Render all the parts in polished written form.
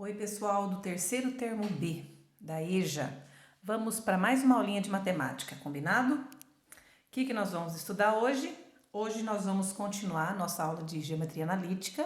Oi, pessoal do terceiro termo B da EJA. Vamos para mais uma aulinha de matemática, combinado? O que nós vamos estudar hoje? Hoje nós vamos continuar nossa aula de geometria analítica.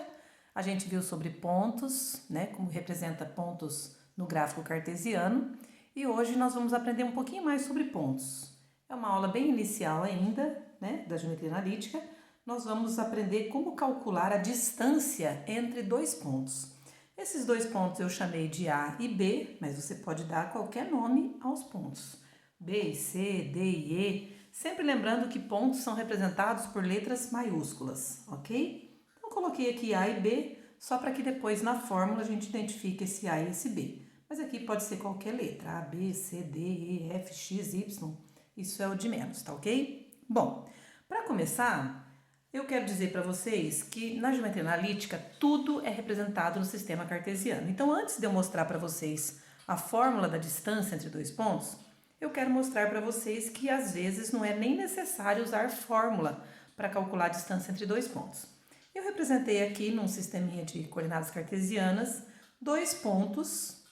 A gente viu sobre pontos, né, como representa pontos no gráfico cartesiano. E hoje nós vamos aprender um pouquinho mais sobre pontos. É uma aula bem inicial ainda, né, da geometria analítica. Nós vamos aprender como calcular a distância entre dois pontos. Esses dois pontos eu chamei de A e B, mas você pode dar qualquer nome aos pontos. B e C, D e E, sempre lembrando que pontos são representados por letras maiúsculas, ok? Então, coloquei aqui A e B, só para que depois na fórmula a gente identifique esse A e esse B. Mas aqui pode ser qualquer letra, A, B, C, D, E, F, X, Y, isso é o de menos, tá ok? Bom, para começar, eu quero dizer para vocês que na geometria analítica tudo é representado no sistema cartesiano. Então, antes de eu mostrar para vocês a fórmula da distância entre dois pontos, eu quero mostrar para vocês que às vezes não é nem necessário usar fórmula para calcular a distância entre dois pontos. Eu representei aqui num sisteminha de coordenadas cartesianas dois pontos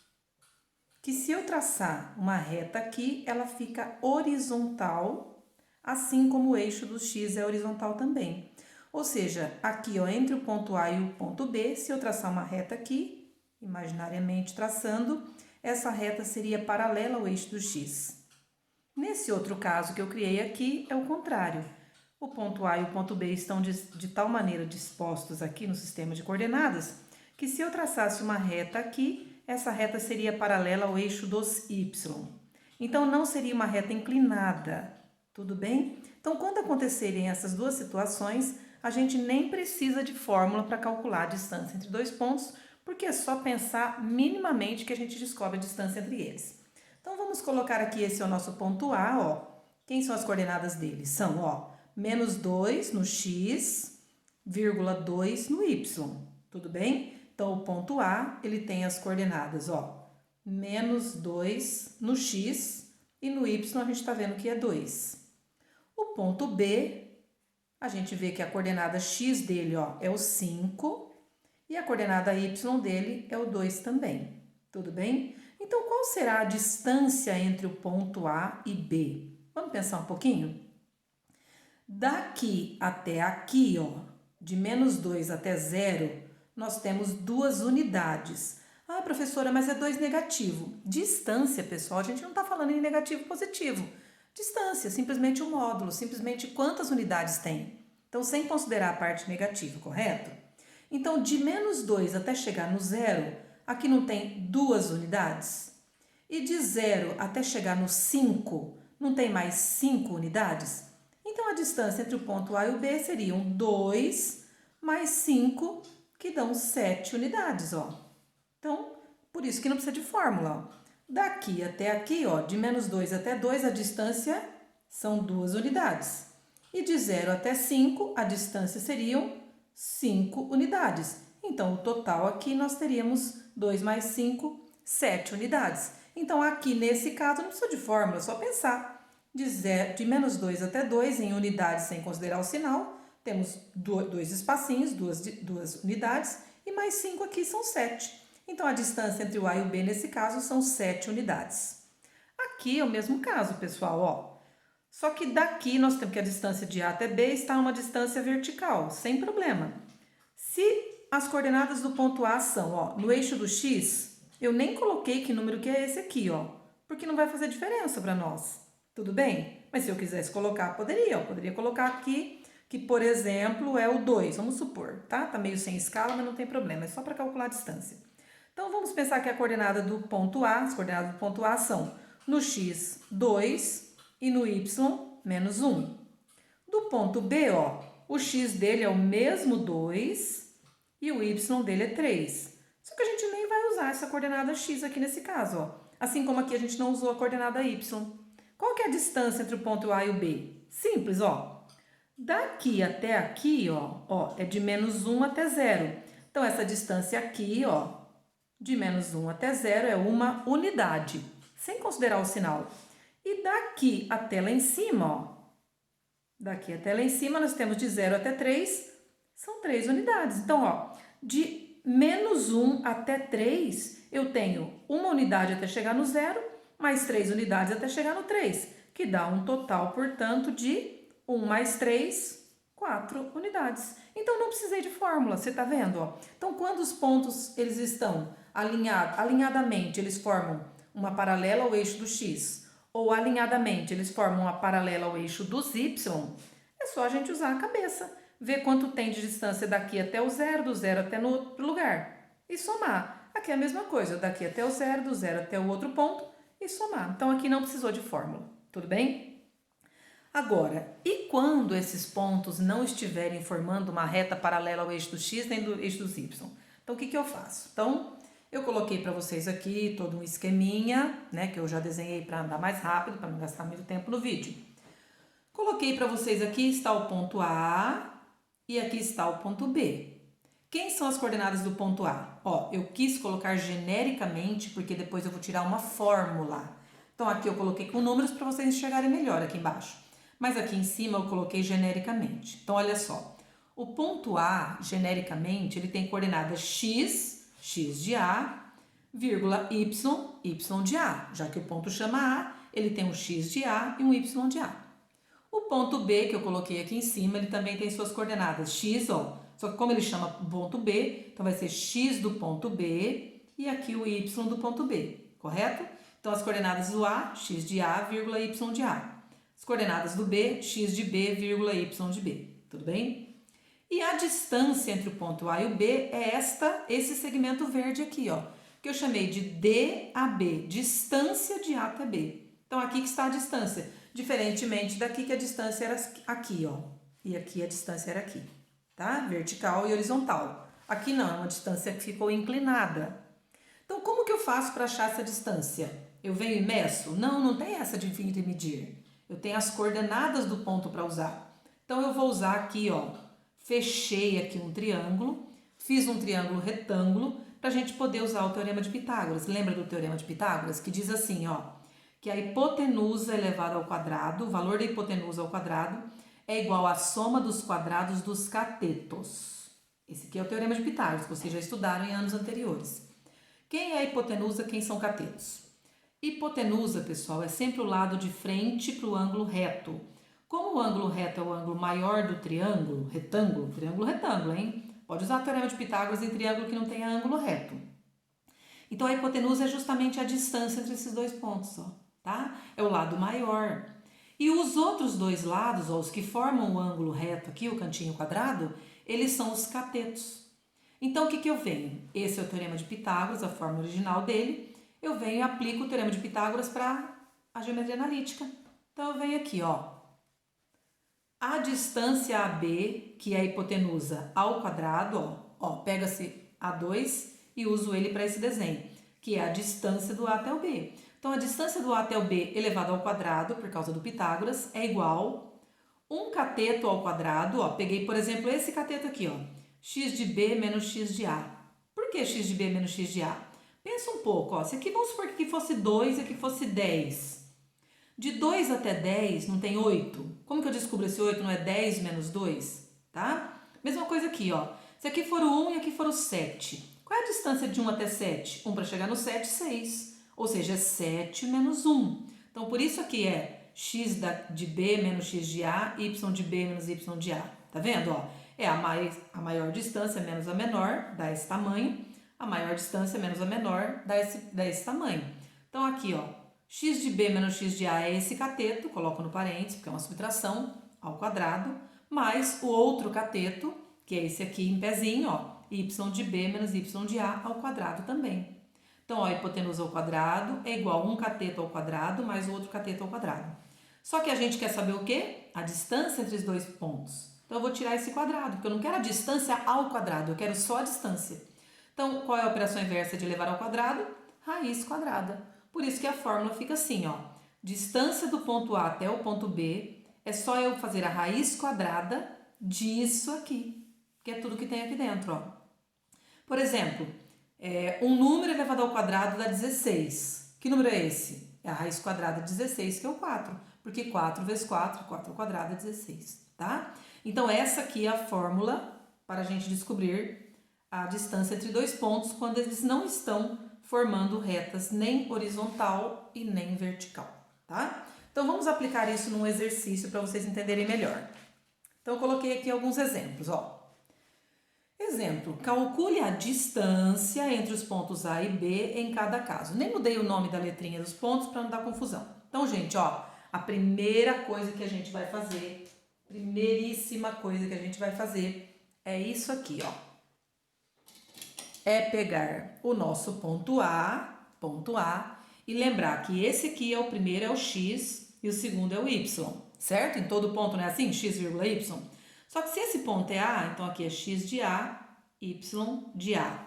que, se eu traçar uma reta aqui, ela fica horizontal, assim como o eixo do X é horizontal também. Ou seja, aqui ó, entre o ponto A e o ponto B, se eu traçar uma reta aqui, imaginariamente traçando, essa reta seria paralela ao eixo do X. Nesse outro caso que eu criei aqui, é o contrário. O ponto A e o ponto B estão de tal maneira dispostos aqui no sistema de coordenadas, que se eu traçasse uma reta aqui, essa reta seria paralela ao eixo dos Y. Então, não seria uma reta inclinada, tudo bem? Então, quando acontecerem essas duas situações, a gente nem precisa de fórmula para calcular a distância entre dois pontos, porque é só pensar minimamente que a gente descobre a distância entre eles. Então, vamos colocar aqui, esse é o nosso ponto A, ó. Quem são as coordenadas dele? São, ó, menos 2 no X, vírgula 2 no Y, tudo bem? Então, o ponto A, ele tem as coordenadas, ó, menos 2 no X e no Y a gente está vendo que é 2. O ponto B, a gente vê que a coordenada X dele, ó, é o 5 e a coordenada Y dele é o 2 também, tudo bem? Então, qual será a distância entre o ponto A e B? Vamos pensar um pouquinho? Daqui até aqui, ó, de menos 2 até 0, nós temos duas unidades. Ah, professora, mas é 2 negativo. Distância, pessoal, a gente não está falando em negativo positivo. Distância, simplesmente o módulo, simplesmente quantas unidades tem. Então, sem considerar a parte negativa, correto? Então, de menos 2 até chegar no 0, aqui não tem duas unidades? E de 0 até chegar no 5, não tem mais 5 unidades? Então, a distância entre o ponto A e o B seriam 2 mais 5, que dão 7 unidades, ó. Então, por isso que não precisa de fórmula, ó. Daqui até aqui, ó, de menos 2 até 2, a distância são 2 unidades. E de 0 até 5, a distância seriam 5 unidades. Então, o total aqui nós teríamos 2 mais 5, 7 unidades. Então, aqui nesse caso não precisa de fórmula, é só pensar. De menos 2 até 2, em unidades sem considerar o sinal, temos dois espacinhos, duas unidades, e mais 5 aqui são 7. Então, a distância entre o A e o B, nesse caso, são 7 unidades. Aqui é o mesmo caso, pessoal, ó. Só que daqui nós temos que a distância de A até B está numa distância vertical, sem problema. Se as coordenadas do ponto A são, ó, no eixo do X, eu nem coloquei que número que é esse aqui, ó, porque não vai fazer diferença para nós. Tudo bem? Mas se eu quisesse colocar, poderia. Eu poderia colocar aqui que, por exemplo, é o 2, vamos supor, tá? Tá meio sem escala, mas não tem problema, é só para calcular a distância. Então, vamos pensar que a coordenada do ponto A, as coordenadas do ponto A são no X, 2 e no Y, menos 1. Do ponto B, ó, o X dele é o mesmo 2 e o Y dele é 3. Só que a gente nem vai usar essa coordenada X aqui nesse caso, ó. Assim como aqui a gente não usou a coordenada Y. Qual que é a distância entre o ponto A e o B? Simples, ó. Daqui até aqui, ó, é de menos 1 até 0. Então, essa distância aqui, ó, de menos 1 até 0 é uma unidade, sem considerar o sinal. E daqui até lá em cima, ó, daqui até lá em cima nós temos de 0 até 3, são 3 unidades. Então, ó, de menos 1 até 3, eu tenho uma unidade até chegar no 0, mais 3 unidades até chegar no 3, que dá um total, portanto, de 1 mais 3, 4 unidades. Então, não precisei de fórmula, você tá vendo? Ó? Então, quando os pontos eles estão alinhadamente, eles formam uma paralela ao eixo do x, ou alinhadamente eles formam uma paralela ao eixo dos y, é só a gente usar a cabeça, ver quanto tem de distância daqui até o 0, do 0 até no outro lugar, e somar. Aqui é a mesma coisa, daqui até o 0, do 0 até o outro ponto, e somar. Então, aqui não precisou de fórmula, tudo bem? Agora, e quando esses pontos não estiverem formando uma reta paralela ao eixo do x nem do eixo dos y? Então, o que eu faço? Então, eu coloquei para vocês aqui todo um esqueminha, né, que eu já desenhei para andar mais rápido, para não gastar muito tempo no vídeo. Coloquei para vocês aqui está o ponto A e aqui está o ponto B. Quem são as coordenadas do ponto A? Ó, eu quis colocar genericamente porque depois eu vou tirar uma fórmula. Então aqui eu coloquei com números para vocês enxergarem melhor aqui embaixo. Mas aqui em cima eu coloquei genericamente. Então olha só, o ponto A, genericamente, ele tem coordenadas x, x de A, vírgula y, y de A. Já que o ponto chama A, ele tem um x de A e um y de A. O ponto B, que eu coloquei aqui em cima, ele também tem suas coordenadas x, ó. Só que como ele chama ponto B, então vai ser x do ponto B e aqui o y do ponto B, correto? Então as coordenadas do A, x de A, vírgula y de A. As coordenadas do B, x de B, vírgula y de B, tudo bem? E a distância entre o ponto A e o B é esse segmento verde aqui, ó, que eu chamei de DAB, distância de A até B. Então aqui que está a distância, diferentemente daqui que a distância era aqui, ó, e aqui a distância era aqui, tá? Vertical e horizontal. Aqui não, é uma distância que ficou inclinada. Então como que eu faço para achar essa distância? Eu venho e meço? Não, não tem essa de vir e medir. Eu tenho as coordenadas do ponto para usar. Então eu vou usar aqui, ó, fechei aqui um triângulo, fiz um triângulo retângulo para a gente poder usar o teorema de Pitágoras. Lembra do teorema de Pitágoras? Que diz assim, ó, que a hipotenusa elevada ao quadrado, o valor da hipotenusa ao quadrado, é igual à soma dos quadrados dos catetos. Esse aqui é o teorema de Pitágoras, que vocês já estudaram em anos anteriores. Quem é a hipotenusa, quem são catetos? Hipotenusa, pessoal, é sempre o lado de frente para o ângulo reto. Como o ângulo reto é o ângulo maior do triângulo, retângulo, hein? Pode usar o teorema de Pitágoras em triângulo que não tenha ângulo reto. Então, a hipotenusa é justamente a distância entre esses dois pontos, ó, tá? É o lado maior. E os outros dois lados, ó, os que formam o ângulo reto aqui, o cantinho quadrado, eles são os catetos. Então, o que eu venho? Esse é o teorema de Pitágoras, a forma original dele. Eu venho e aplico o teorema de Pitágoras para a geometria analítica. Então, eu venho aqui, ó. A distância AB, que é a hipotenusa ao quadrado, ó, pega-se A2 e uso ele para esse desenho, que é a distância do A até o B. Então, a distância do A até o B elevado ao quadrado, por causa do Pitágoras, é igual a 1 cateto ao quadrado, ó, peguei, por exemplo, esse cateto aqui, ó, x de B menos x de A. Por que x de B menos x de A? Pensa um pouco, ó, se aqui, vamos supor que aqui fosse 2 e aqui fosse 10. De 2 até 10 não tem 8. Como que eu descubro esse 8 não é 10 menos 2? Tá? Mesma coisa aqui, ó. Se aqui for o 1 e aqui for o 7. Qual é a distância de 1 até 7? 1 para chegar no 7, 6. Ou seja, é 7 menos 1. Então, por isso aqui é x de B menos x de A, y de B menos y de A. Tá vendo? Ó, é a maior distância menos a menor, dá esse tamanho. A maior distância menos a menor, dá esse tamanho. Então, aqui, ó, x de B menos x de A é esse cateto, coloco no parênteses, porque é uma subtração ao quadrado, mais o outro cateto, que é esse aqui em pezinho, ó, y de B menos y de A ao quadrado também. Então, ó, a hipotenusa ao quadrado é igual a um cateto ao quadrado mais o outro cateto ao quadrado. Só que a gente quer saber o quê? A distância entre os dois pontos. Então, eu vou tirar esse quadrado, porque eu não quero a distância ao quadrado, eu quero só a distância. Então, qual é a operação inversa de elevar ao quadrado? Raiz quadrada. Por isso que a fórmula fica assim, ó. Distância do ponto A até o ponto B é só eu fazer a raiz quadrada disso aqui, que é tudo que tem aqui dentro, ó. Por exemplo, um número elevado ao quadrado dá 16. Que número é esse? É a raiz quadrada de 16, que é o 4. Porque 4 vezes 4, 4 ao quadrado é 16, tá? Então, essa aqui é a fórmula para a gente descobrir a distância entre dois pontos quando eles não estão formando retas nem horizontal e nem vertical, tá? Então, vamos aplicar isso num exercício para vocês entenderem melhor. Então, eu coloquei aqui alguns exemplos, ó. Exemplo, calcule a distância entre os pontos A e B em cada caso. Nem mudei o nome da letrinha dos pontos para não dar confusão. Então, gente, ó, a primeira coisa que a gente vai fazer, primeiríssima coisa que a gente vai fazer é isso aqui, ó. É pegar o nosso ponto A, e lembrar que esse aqui é o primeiro, é o X, e o segundo é o Y, certo? Em todo ponto não é assim? X, Y. Só que se esse ponto é A, então aqui é X de A, Y de A.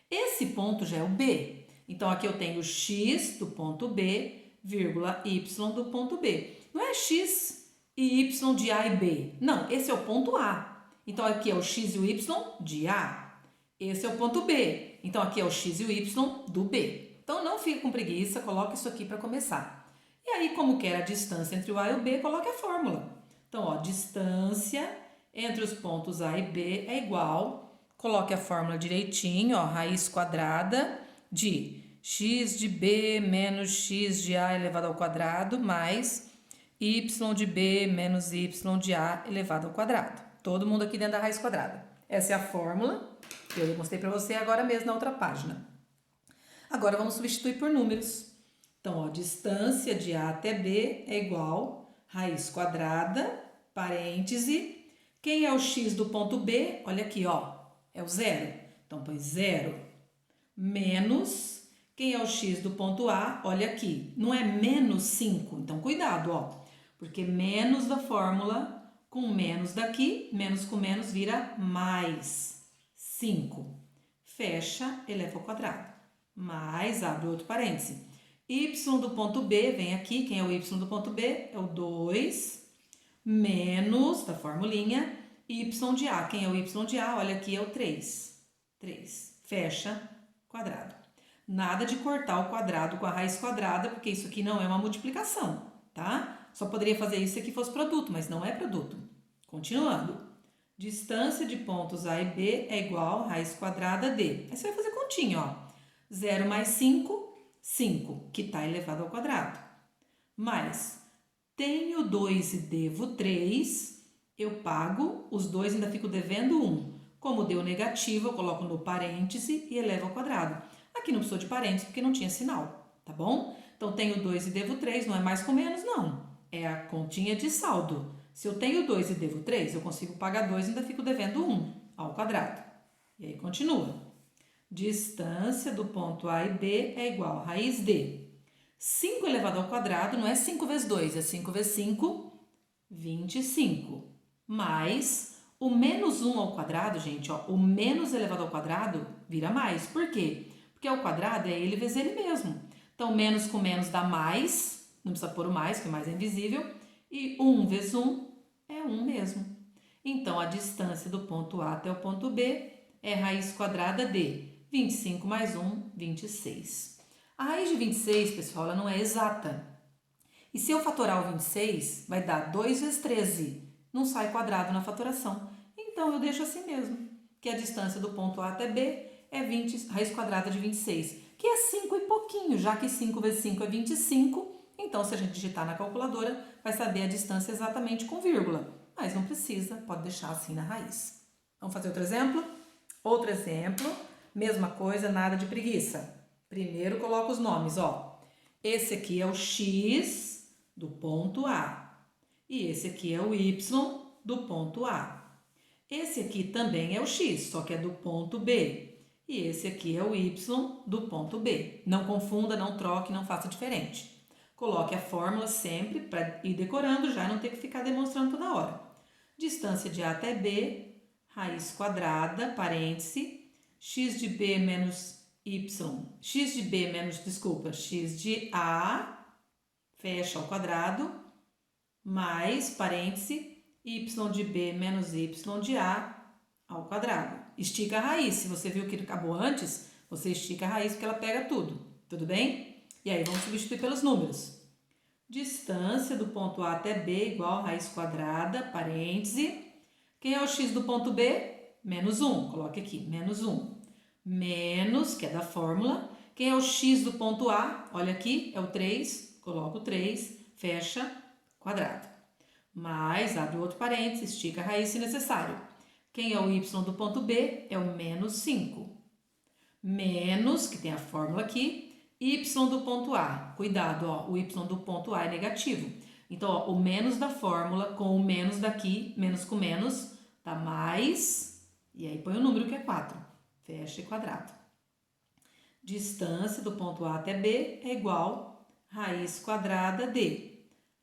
Esse ponto já é o B. Então, aqui eu tenho X do ponto B, vírgula, Y do ponto B. Não é X e Y de A e B. Não, esse é o ponto A. Então, aqui é o X e o Y de A. Esse é o ponto B. Então, aqui é o X e o Y do B. Então, não fique com preguiça, coloque isso aqui para começar. E aí, como quer a distância entre o A e o B, coloque a fórmula. Então, ó, distância entre os pontos A e B é igual, coloque a fórmula direitinho, ó, raiz quadrada de x de B menos x de A elevado ao quadrado mais y de B menos y de A elevado ao quadrado. Todo mundo aqui dentro da raiz quadrada. Essa é a fórmula que eu mostrei para você agora mesmo na outra página. Agora vamos substituir por números. Então, ó, distância de A até B é igual raiz quadrada, parêntese. Quem é o x do ponto B? Olha aqui, ó, é o 0. Então, põe 0 menos. Quem é o x do ponto A? Olha aqui, não é menos 5. Então, cuidado, ó, porque menos da fórmula com menos daqui, menos com menos vira mais 5. Fecha, eleva ao quadrado. Mais, abre outro parêntese. Y do ponto B, vem aqui, quem é o y do ponto B? É o 2, menos, da formulinha, y de A. Quem é o y de A? Olha aqui, é o 3. 3. Fecha, quadrado. Nada de cortar o quadrado com a raiz quadrada, porque isso aqui não é uma multiplicação, tá? Só poderia fazer isso se aqui fosse produto, mas não é produto. Continuando. Distância de pontos A e B é igual a raiz quadrada de. Aí você vai fazer continha, ó. 0 mais 5, 5, que está elevado ao quadrado. Mais, tenho 2 e devo 3, eu pago, os 2 ainda fico devendo 1. Como deu negativo, eu coloco no parêntese e elevo ao quadrado. Aqui não precisou de parêntese porque não tinha sinal, tá bom? Então, tenho 2 e devo 3, não é mais com menos, não. É a continha de saldo. Se eu tenho 2 e devo 3, eu consigo pagar 2 e ainda fico devendo 1 ao quadrado. E aí, continua. Distância do ponto A e B é igual a raiz de 5 elevado ao quadrado, não é 5 vezes 2, é 5 vezes 5, 25. Mais o menos 1 ao quadrado, gente, ó, o menos elevado ao quadrado vira mais. Por quê? Porque ao quadrado é ele vezes ele mesmo. Então, menos com menos dá mais, não precisa pôr o mais, que o mais é invisível. E 1 vezes 1 é 1 mesmo. Então, a distância do ponto A até o ponto B é raiz quadrada de 25 mais 1, 26. A raiz de 26, pessoal, ela não é exata. E se eu fatorar o 26, vai dar 2 vezes 13. Não sai quadrado na fatoração. Então, eu deixo assim mesmo, que a distância do ponto A até B é 20, raiz quadrada de 26, que é 5 e pouquinho, já que 5 vezes 5 é 25. Então, se a gente digitar na calculadora, vai saber a distância exatamente com vírgula. Mas não precisa, pode deixar assim na raiz. Vamos fazer outro exemplo? Outro exemplo, mesma coisa, nada de preguiça. Primeiro coloca os nomes, ó. Esse aqui é o X do ponto A. E esse aqui é o Y do ponto A. Esse aqui também é o X, só que é do ponto B. E esse aqui é o Y do ponto B. Não confunda, não troque, não faça diferente. Coloque a fórmula sempre para ir decorando já, não ter que ficar demonstrando toda hora. Distância de A até B, raiz quadrada, parêntese, x de B menos Y, x de A, fecha ao quadrado, mais, parêntese, y de B menos y de A ao quadrado. Estica a raiz. Se você viu que acabou antes, você estica a raiz porque ela pega tudo. Tudo bem? E aí, vamos substituir pelos números. Distância do ponto A até B igual a raiz quadrada, parêntese. Quem é o x do ponto B? Menos 1, coloque aqui, menos 1. Menos, que é da fórmula. Quem é o x do ponto A? Olha aqui, é o 3, coloca o 3, fecha, quadrado. Mais, abre outro parênteses, estica a raiz se necessário. Quem é o y do ponto B? É o menos 5. Menos, que tem a fórmula aqui, y do ponto A. Cuidado, ó, o y do ponto A é negativo. Então, ó, o menos da fórmula com o menos daqui, menos com menos, dá mais, e aí põe o número que é 4. Fecha e quadrado. Distância do ponto A até B é igual a raiz quadrada de.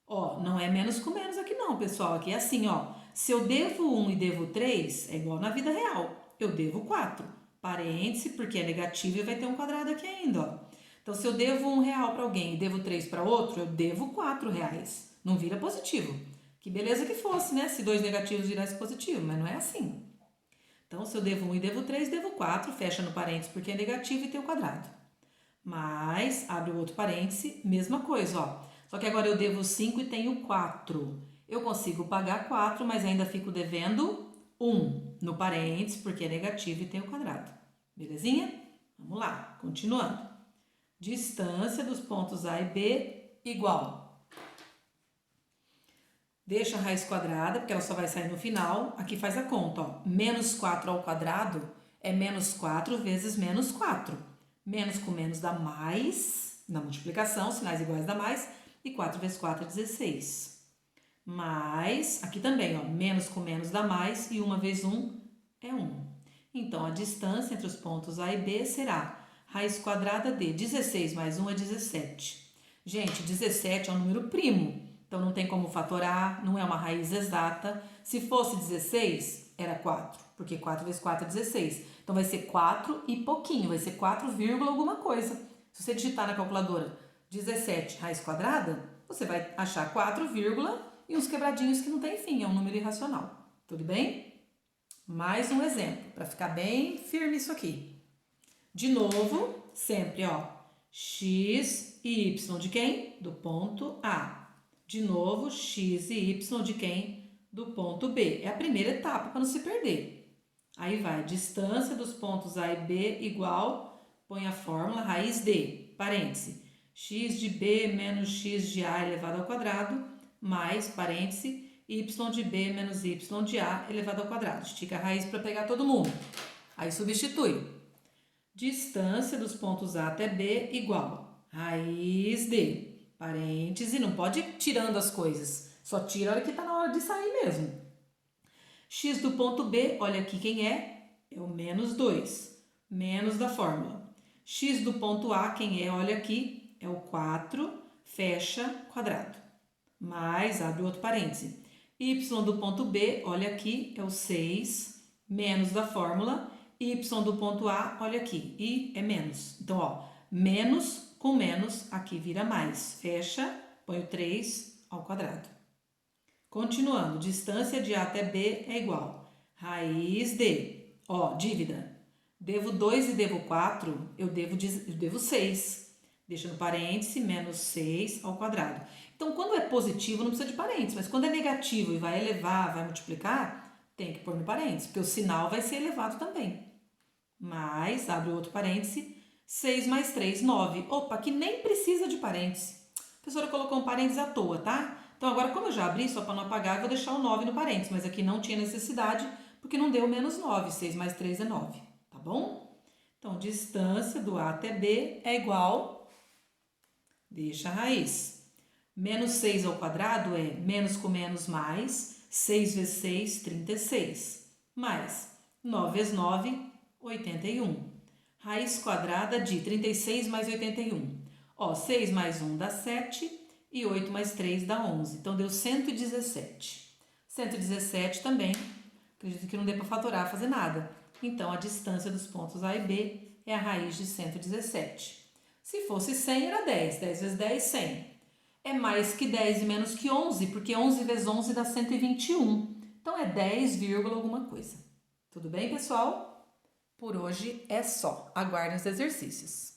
Ó, não é menos com menos aqui não, pessoal. Aqui é assim, ó. Se eu devo 1 e devo 3, é igual na vida real. Eu devo 4. Parêntese, porque é negativo e vai ter um quadrado aqui ainda, ó. Então, se eu devo R$1 para alguém e devo 3 para outro, eu devo R$4. Não vira positivo. Que beleza que fosse, né? Se dois negativos virasse positivo, mas não é assim. Então, se eu devo 1 e devo 3, devo 4, fecha no parênteses porque é negativo e tem o quadrado. Mas, abre o outro parêntese, mesma coisa, ó. Só que agora eu devo 5 e tenho 4. Eu consigo pagar 4, mas ainda fico devendo 1 no parênteses porque é negativo e tem o quadrado. Belezinha? Vamos lá, continuando. Distância dos pontos A e B igual. Deixa a raiz quadrada, porque ela só vai sair no final. Aqui faz a conta, ó. Menos 4 ao quadrado é menos 4 vezes menos 4. Menos com menos dá mais, na multiplicação, sinais iguais dá mais. E 4 vezes 4 é 16. Mais, aqui também, ó. Menos com menos dá mais e 1 vezes 1 é 1. Então, a distância entre os pontos A e B será raiz quadrada de 16 mais 1 é 17. Gente, 17 é um número primo. Então, não tem como fatorar, não é uma raiz exata. Se fosse 16, era 4, porque 4 vezes 4 é 16. Então, vai ser 4 e pouquinho, vai ser 4, alguma coisa. Se você digitar na calculadora 17 raiz quadrada, você vai achar 4, e uns quebradinhos que não tem fim, é um número irracional. Tudo bem? Mais um exemplo, para ficar bem firme isso aqui. De novo, sempre, ó, x e y de quem? Do ponto A. De novo, x e y de quem? Do ponto B. É a primeira etapa para não se perder. Aí vai, distância dos pontos A e B igual, põe a fórmula, raiz de, parêntese, x de B menos x de A elevado ao quadrado, mais, parêntese, y de B menos y de A elevado ao quadrado. Estica a raiz para pegar todo mundo. Aí substitui. Distância dos pontos A até B igual, raiz de... Parêntese, não pode ir tirando as coisas. Só tira a hora que está na hora de sair mesmo. X do ponto B, olha aqui quem é? É o menos 2. Menos da fórmula. X do ponto A, quem é? Olha aqui, é o 4. Fecha, quadrado. Mais, abre outro parêntese. Y do ponto B, olha aqui, é o 6. Menos da fórmula. Y do ponto A, olha aqui, I é menos. Então, ó, menos com menos, aqui vira mais. Fecha, põe o 3 ao quadrado. Continuando, distância de A até B é igual. Raiz de, ó, dívida. Devo 2 e devo 4, eu devo 6. Deixa no parêntese, menos 6 ao quadrado. Então, quando é positivo, não precisa de parêntese. Mas quando é negativo e vai elevar, vai multiplicar, tem que pôr no parêntese, porque o sinal vai ser elevado também. Mais, abre outro parêntese, 6 mais 3, 9. Opa, aqui nem precisa de parêntese. A professora colocou um parêntese à toa, tá? Então, agora, como eu já abri, só para não apagar, eu vou deixar o 9 no parêntese. Mas aqui não tinha necessidade, porque não deu menos 9. 6 mais 3 é 9, tá bom? Então, distância do A até B é igual... Deixa a raiz. Menos 6 ao quadrado é menos com menos mais. 6 vezes 6, 36. Mais 9 vezes 9, 81. Raiz quadrada de 36 mais 81. Ó, 6 mais 1 dá 7 e 8 mais 3 dá 11. Então, deu 117. 117 também, acredito que não dê para fatorar, fazer nada. Então, a distância dos pontos A e B é a raiz de 117. Se fosse 100, era 10. 10 vezes 10, 100. É mais que 10 e menos que 11, porque 11 vezes 11 dá 121. Então, é 10, alguma coisa. Tudo bem, pessoal? Por hoje é só. Aguardem os exercícios.